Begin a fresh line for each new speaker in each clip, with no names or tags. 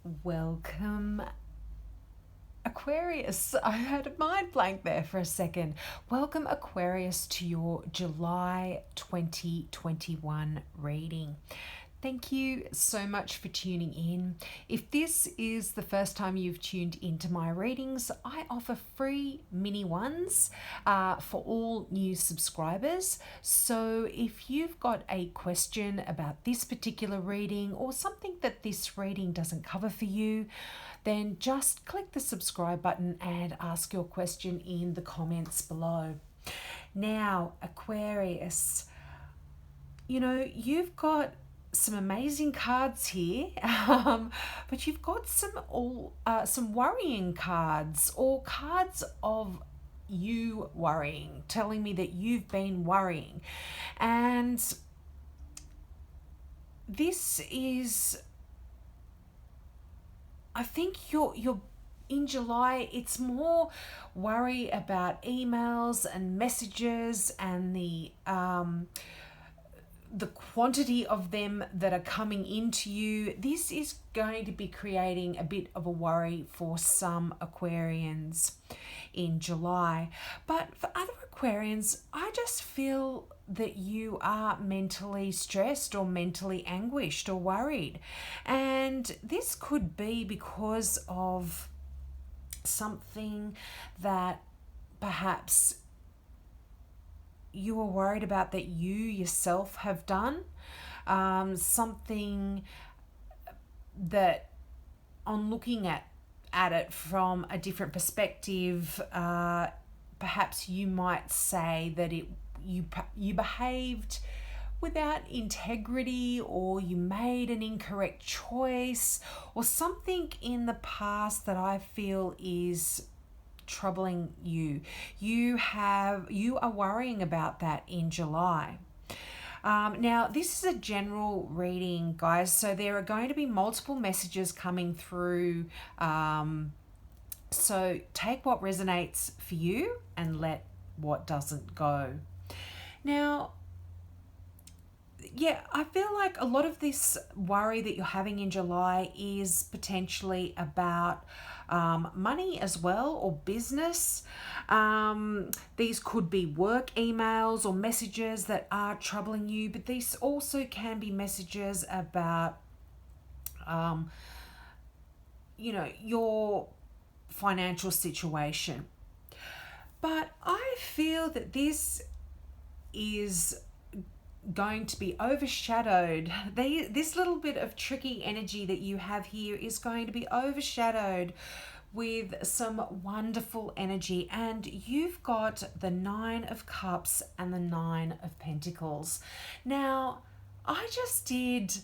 Welcome, Aquarius. I had a mind blank there for a second. Welcome, Aquarius, to your July 2021 reading. Thank you so much for tuning in. If this is the first time you've tuned into my readings, I offer free mini ones for all new subscribers. So if you've got a question about this particular reading or something that this reading doesn't cover for you, then just click the subscribe button and ask your question in the comments below. Now, Aquarius, you've got some amazing cards here, but you've got some worrying cards or cards of you worrying, telling me that you've been worrying, and this is, I think you're in July. It's more worry about emails and messages and the quantity of them that are coming into you. This is going to be creating a bit of a worry for some Aquarians in July. But for other Aquarians, I just feel that you are mentally stressed or mentally anguished or worried. And this could be because of something that perhaps you are worried about that you yourself have done, something that, on looking at it from a different perspective, perhaps you might say that you behaved without integrity, or you made an incorrect choice, or something in the past that I feel is troubling you. You are worrying about that in July. Now, this is a general reading, guys, so there are going to be multiple messages coming through. So take what resonates for you and let what doesn't go. Now, yeah, I feel like a lot of this worry that you're having in July is potentially about money as well, or business. These could be work emails or messages that are troubling you, but these also can be messages about, your financial situation. But I feel that this is going to be overshadowed. This little bit of tricky energy that you have here is going to be overshadowed with some wonderful energy. And you've got the Nine of Cups and the Nine of Pentacles. Now, I just did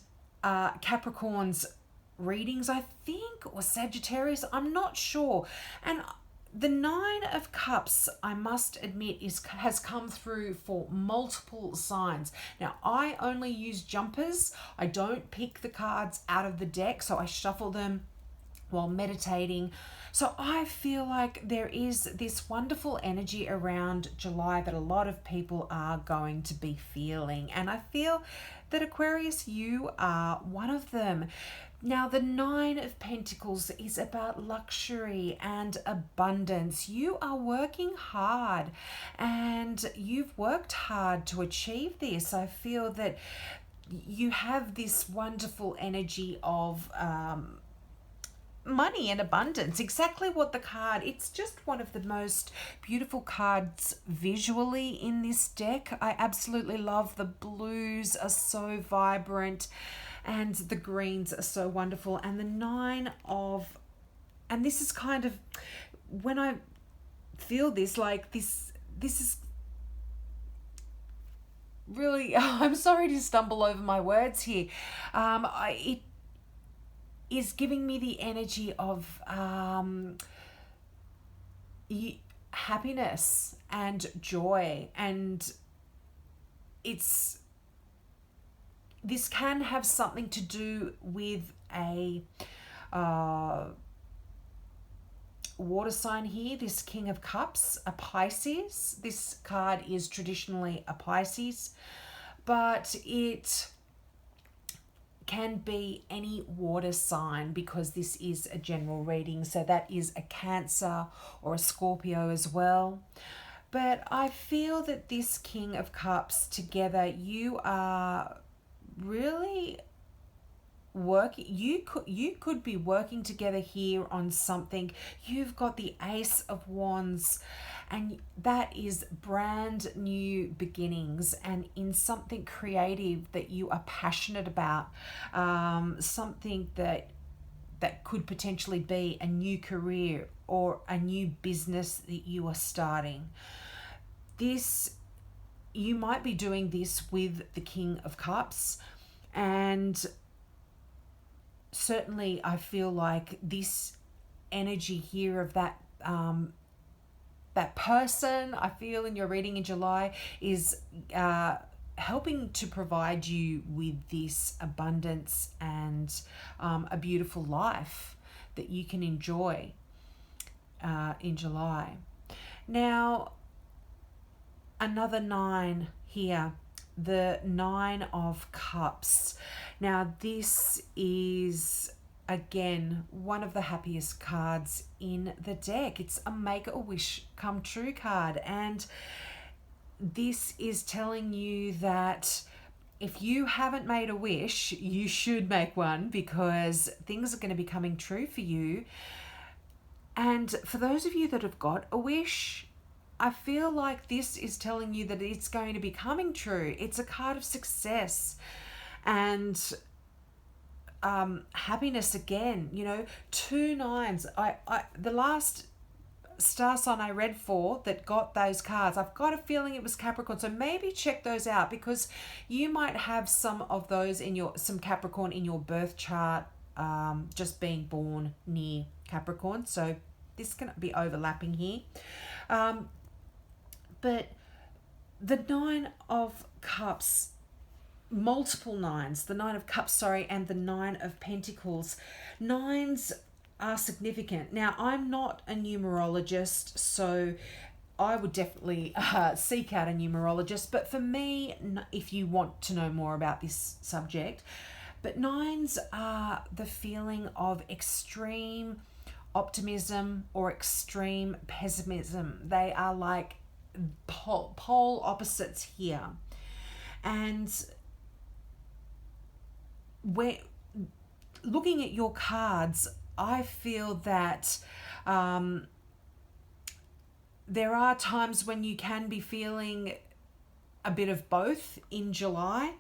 Capricorn's readings, I think, or Sagittarius, I'm not sure. And the Nine of Cups, I must admit, has come through for multiple signs. Now, I only use jumpers. I don't pick the cards out of the deck, so I shuffle them while meditating. So I feel like there is this wonderful energy around July that a lot of people are going to be feeling. And I feel that, Aquarius, you are one of them. Now, the Nine of Pentacles is about luxury and abundance. You are working hard, and you've worked hard to achieve this. I feel that you have this wonderful energy of money and abundance. Exactly what the card, it's just one of the most beautiful cards visually in this deck. I absolutely love the blues, are so vibrant, and the greens are so wonderful. And the and this is kind of, when I feel this, like this is really, I'm sorry to stumble over my words here. It is giving me the energy of happiness and joy, and this can have something to do with a water sign here, this King of Cups, a Pisces. This card is traditionally a Pisces, but it can be any water sign, because this is a general reading. So that is a Cancer or a Scorpio as well. But I feel that this King of Cups together, you are really working. You could be working together here on something. You've got the Ace of Wands, and that is brand new beginnings, and in something creative that you are passionate about, something that could potentially be a new career or a new business that you are starting. This, you might be doing this with the King of Cups, and certainly I feel like this energy here of that person I feel in your reading in July is helping to provide you with this abundance and a beautiful life that you can enjoy in July. Now, another 9 here, the 9 of Cups. Now, this is again one of the happiest cards in the deck. It's a make a wish come true card, and this is telling you that if you haven't made a wish, you should make one, because things are going to be coming true for you. And for those of you that have got a wish, I feel like this is telling you that it's going to be coming true. It's a card of success and happiness again. 2 9s. I the last star sign I read for that got those cards, I've got a feeling it was Capricorn. So maybe check those out, because you might have some of those some Capricorn in your birth chart, just being born near Capricorn. So this can be overlapping here. But the 9 of Cups, multiple 9s, the 9 of Cups, and the 9 of Pentacles. 9s are significant. Now, I'm not a numerologist, so I would definitely seek out a numerologist. But for me, if you want to know more about this subject, but 9s are the feeling of extreme optimism or extreme pessimism. They are like pole opposites here. And we're looking at your cards, I feel that there are times when you can be feeling a bit of both in July.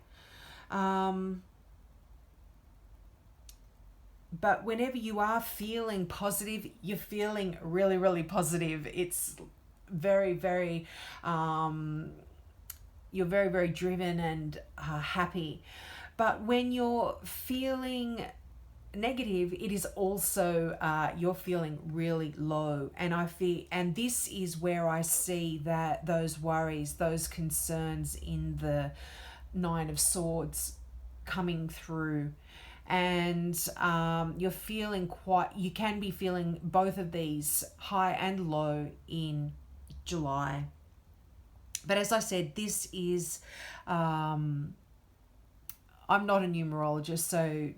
But whenever you are feeling positive, you're feeling really, really positive. It's very, very, you're very, very driven and happy. But when you're feeling negative, it is also you're feeling really low. And this is where I see that those worries, those concerns in the 9 of Swords coming through. And you can be feeling both of these, high and low, in July. But as I said, this is, I'm not a numerologist, so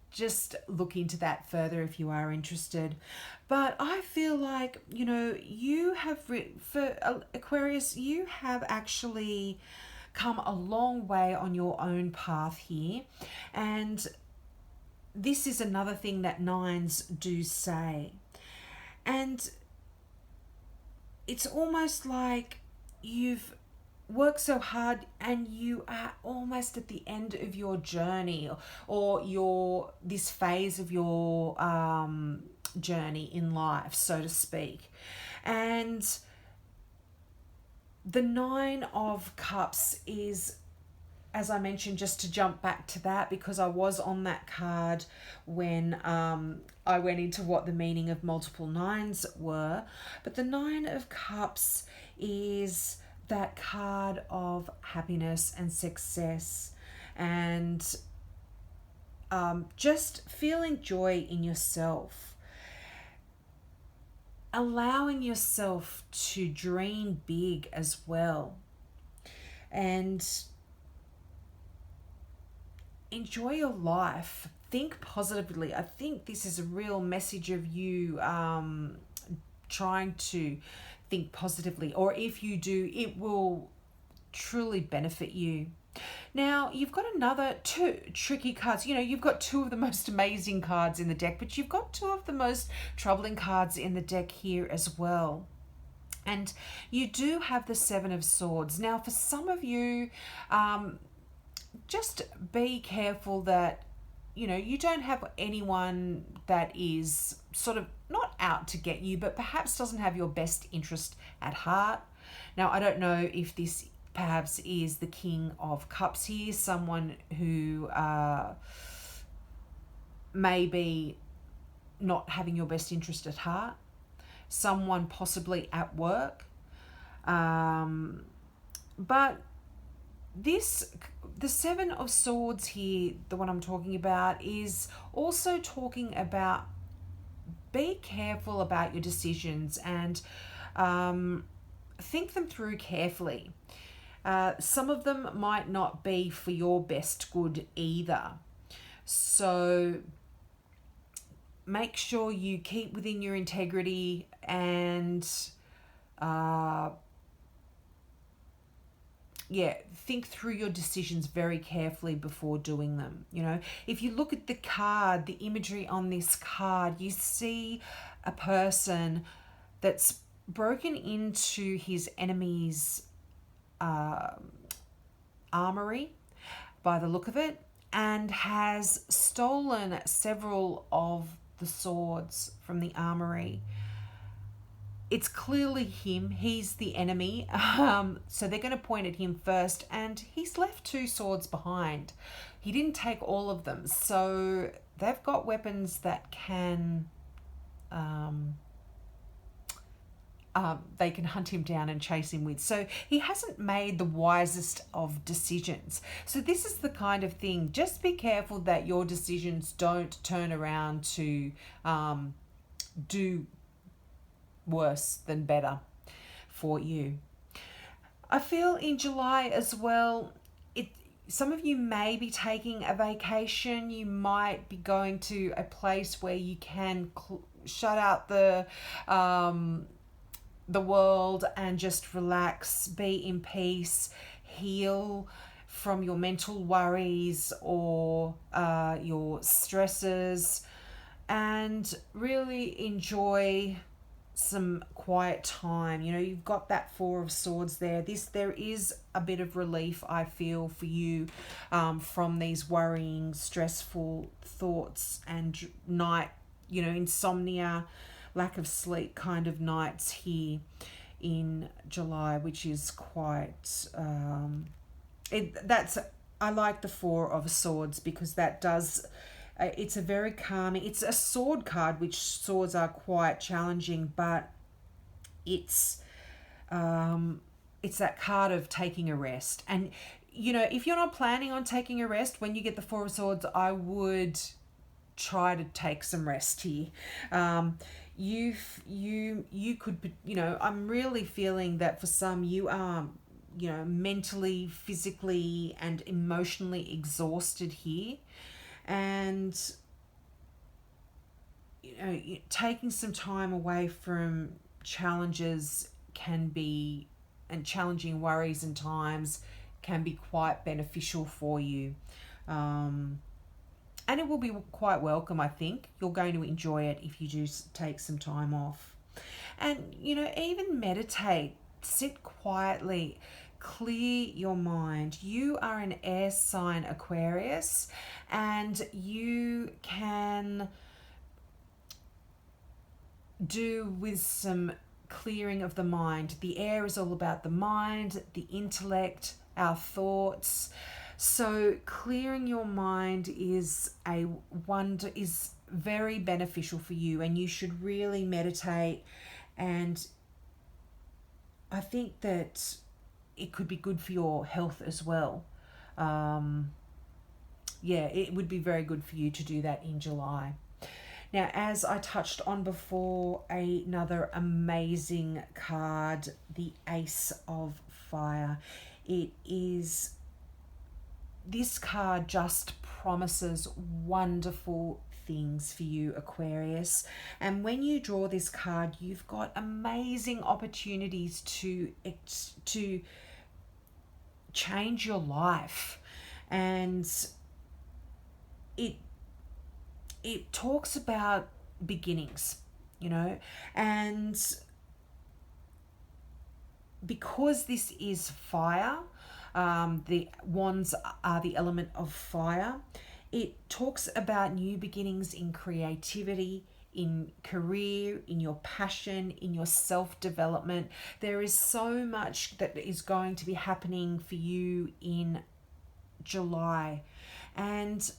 just look into that further if you are interested. But I feel like, you have, for Aquarius, you have actually come a long way on your own path here. And this is another thing that 9s do say. And it's almost like you've worked so hard and you are almost at the end of your journey, or this phase of your journey in life, so to speak. And the 9 of Cups is, as I mentioned, just to jump back to that, because I was on that card when I went into what the meaning of multiple 9s were. But the 9 of Cups is that card of happiness and success, and just feeling joy in yourself, allowing yourself to dream big as well. And enjoy your life. Think positively. I think this is a real message of you trying to think positively, or if you do, it will truly benefit you. Now, you've got another two tricky cards. You've got two of the most amazing cards in the deck, but you've got two of the most troubling cards in the deck here as well. And you do have the Seven of Swords. Now, for some of you, just be careful that, you don't have anyone that is sort of not out to get you, but perhaps doesn't have your best interest at heart. Now, I don't know if this perhaps is the King of Cups here, someone who may be not having your best interest at heart, someone possibly at work. But the Seven of Swords here, the one I'm talking about, is also talking about be careful about your decisions and think them through carefully. Some of them might not be for your best good either. So make sure you keep within your integrity and think through your decisions very carefully before doing them. If you look at the card, the imagery on this card, you see a person that's broken into his enemy's armory by the look of it, and has stolen several of the swords from the armory. It's clearly him. He's the enemy. So they're going to point at him first, and he's left two swords behind. He didn't take all of them. So they've got weapons that can they can hunt him down and chase him with. So he hasn't made the wisest of decisions. So this is the kind of thing. Just be careful that your decisions don't turn around to do worse than better for you. I feel in July as well, some of you may be taking a vacation. You might be going to a place where you can shut out the world and just relax, be in peace, heal from your mental worries or your stresses, and really enjoy some quiet time. You've got that Four of Swords there. There is a bit of relief, I feel, for you from these worrying, stressful thoughts and night, insomnia, lack of sleep kind of nights here in July, which is quite I like the Four of Swords because that does it's a very calming, it's a sword card, which swords are quite challenging, but it's that card of taking a rest. And if you're not planning on taking a rest when you get the Four of Swords, I would try to take some rest here. You could, I'm really feeling that for some you are, mentally, physically and emotionally exhausted here. And, taking some time away from challenges and challenging worries and times can be quite beneficial for you. And it will be quite welcome, I think. You're going to enjoy it if you do take some time off. And, even meditate, sit quietly, clear your mind. You are an air sign, Aquarius, and you can do with some clearing of the mind. The air is all about the mind, the intellect, our thoughts. So clearing your mind is very beneficial for you, and you should really meditate. And I think that it could be good for your health as well. It would be very good for you to do that in July. Now, as I touched on before, another amazing card, the Ace of Fire. This card just promises wonderful things for you, Aquarius. And when you draw this card, you've got amazing opportunities to change your life. And it talks about beginnings, you know, and because this is fire, the wands are the element of fire. It talks about new beginnings in creativity, in career, in your passion, in your self-development. There is so much that is going to be happening for you in July. And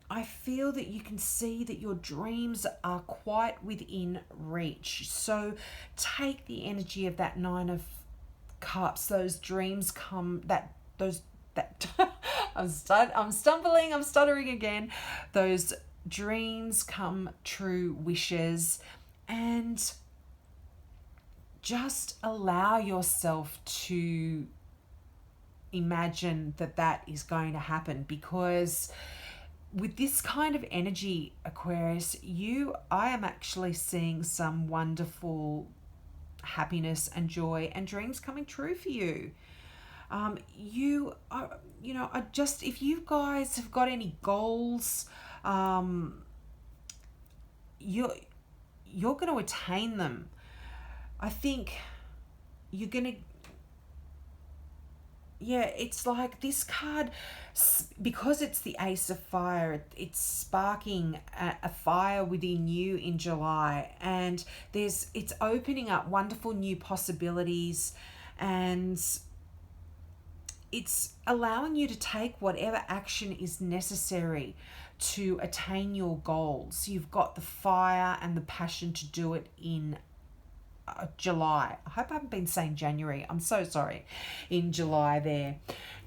I feel that you can see that your dreams are quite within reach. So take the energy of that Nine of Cups. Those dreams come, I'm stumbling, I'm stuttering again. Those dreams come true wishes, and just allow yourself to imagine that is going to happen, because with this kind of energy, Aquarius, I am actually seeing some wonderful happiness and joy and dreams coming true for you. You are, I just, if you guys have got any goals, you're going to attain them. I think you're going to, it's like this card, because it's the Ace of Fire, it's sparking a fire within you in July, and it's opening up wonderful new possibilities, and it's allowing you to take whatever action is necessary to attain your goals. You've got the fire and the passion to do it in July. I hope I haven't been saying January. I'm so sorry. In July there.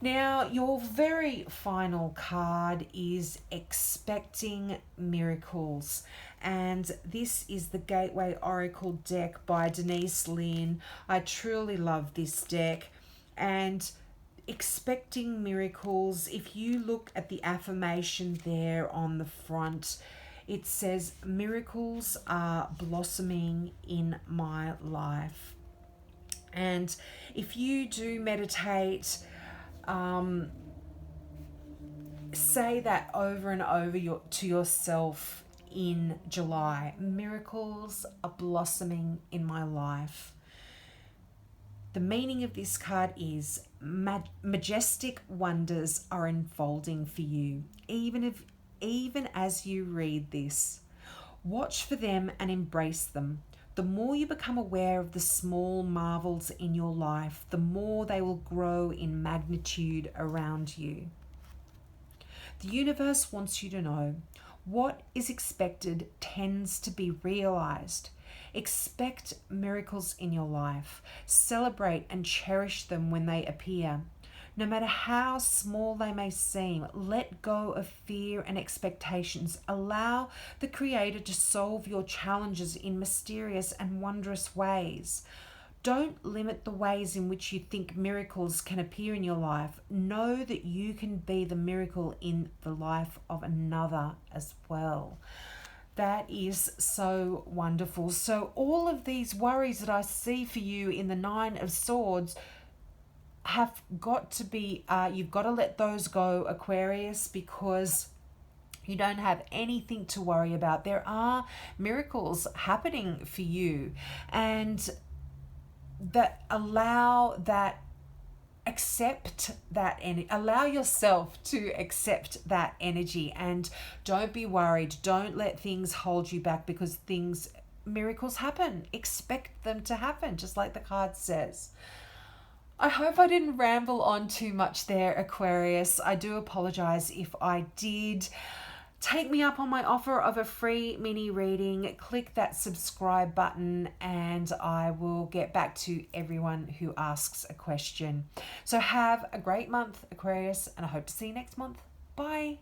Now, your very final card is Expecting Miracles. And this is the Gateway Oracle deck by Denise Lynn. I truly love this deck. And Expecting Miracles, if you look at the affirmation there on the front, it says, miracles are blossoming in my life. And if you do meditate, say that over and over to yourself in July. Miracles are blossoming in my life. The meaning of this card is majestic wonders are unfolding for you. Even as you read this, watch for them and embrace them. The more you become aware of the small marvels in your life, the more they will grow in magnitude around you. The universe wants you to know what is expected tends to be realized. Expect miracles in your life. Celebrate and cherish them when they appear. No matter how small they may seem, let go of fear and expectations. Allow the Creator to solve your challenges in mysterious and wondrous ways. Don't limit the ways in which you think miracles can appear in your life. Know that you can be the miracle in the life of another as well. That is so wonderful. So all of these worries that I see for you in the Nine of Swords have got to be, you've got to let those go, Aquarius, because you don't have anything to worry about. There are miracles happening for you, and that accept that energy. Allow yourself to accept that energy, and don't be worried. Don't let things hold you back, because miracles happen. Expect them to happen, just like the card says. I hope I didn't ramble on too much there, Aquarius. I do apologize if I did. Take me up on my offer of a free mini reading. Click that subscribe button and I will get back to everyone who asks a question. So have a great month, Aquarius, and I hope to see you next month. Bye.